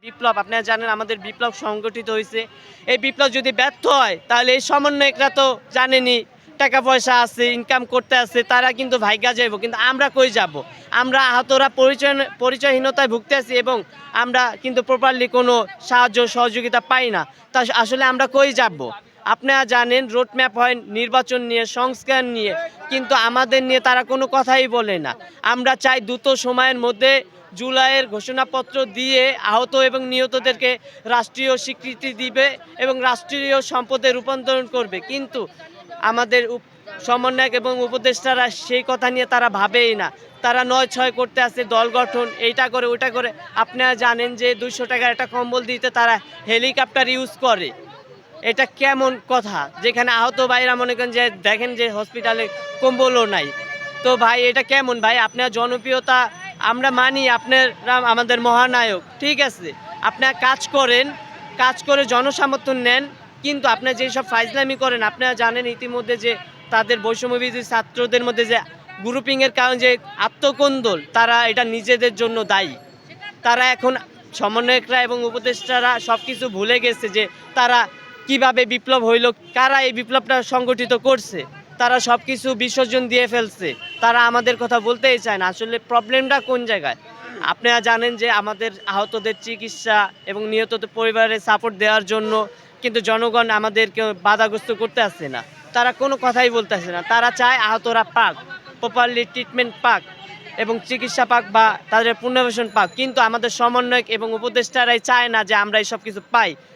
বিপ্লব আপনারা জানেন আমাদের বিপ্লব সংগঠিত হয়েছে। এই বিপ্লব যদি ব্যর্থ হয় তাহলে এই সমন্বয়করা তো জানেনই টাকা পয়সা আছে, ইনকাম করতে আছে, তারা কিন্তু ভাইগা যাইব। কিন্তু আমরা কই যাব? আমরা আহতরা পরিচয়হীনতায় ভুগতে আছি এবং আমরা কিন্তু প্রপারলি কোনো সাহায্য সহযোগিতা পাই না। তা আসলে আমরা কই যাব? আপনারা জানেন রোড ম্যাপ হয় নির্বাচন নিয়ে, সংস্কার নিয়ে, কিন্তু আমাদের নিয়ে তারা কোনো কথাই বলে না। আমরা চাই দ্রুত সময়ের মধ্যে জুলাইয়ের ঘোষণাপত্র দিয়ে আহত এবং নিহতদেরকে রাষ্ট্রীয় স্বীকৃতি দিবে এবং রাষ্ট্রীয় সম্পদে রূপান্তরণ করবে। কিন্তু আমাদের সমন্বয়ক এবং উপদেষ্টারা সেই কথা নিয়ে তারা ভাবেই না। তারা ৯-৬ করতে আসে, দল গঠন, এইটা করে ওইটা করে। আপনারা জানেন যে ২০০ টাকার একটা কম্বল দিতে তারা হেলিকপ্টার ইউজ করে। এটা কেমন কথা? যেখানে আহত ভাইরা মনে করেন যে দেখেন যে হসপিটালে কম্বলও নাই। তো ভাই এটা কেমন ভাই? আপনার জনপ্রিয়তা আমরা মানি, আপনারা আমাদের মহানায়ক, ঠিক আছে, আপনারা কাজ করেন, কাজ করে জনসমর্থন নেন, কিন্তু আপনারা যেসব ফাইজলামি করেন, আপনারা জানেন ইতিমধ্যে যে তাদের বৈষম্যবিরোধী ছাত্রদের মধ্যে যে গ্রুপিংয়ের কারণে যে আত্মকন্দল, তারা এটা নিজেদের জন্য দায়ী। তারা এখন সমন্বয়করা এবং উপদেষ্টারা সব কিছু ভুলে গেছে যে তারা কিভাবে বিপ্লব হইল, কারা এই বিপ্লবটা সংগঠিত করছে। তারা সব কিছু বিসর্জন দিয়ে ফেলছে, তারা আমাদের কথা বলতেই চায় না। আসলে প্রবলেমটা কোন জায়গায়? আপনারা জানেন যে আমাদের আহতদের চিকিৎসা এবং নিহতদের পরিবারের সাপোর্ট দেওয়ার জন্য কিন্তু জনগণ আমাদেরকে বাধাগ্রস্ত করতে আসছে না। তারা কোনো কথাই বলতে আসছে না। তারা চায় আহতরা পাক, প্রপারলি ট্রিটমেন্ট পাক এবং চিকিৎসা পাক বা তাদের পুনর্বাসন পাক। কিন্তু আমাদের সমন্বয়ক এবং উপদেষ্টারাই চায় না যে আমরা এই সব কিছু পাই।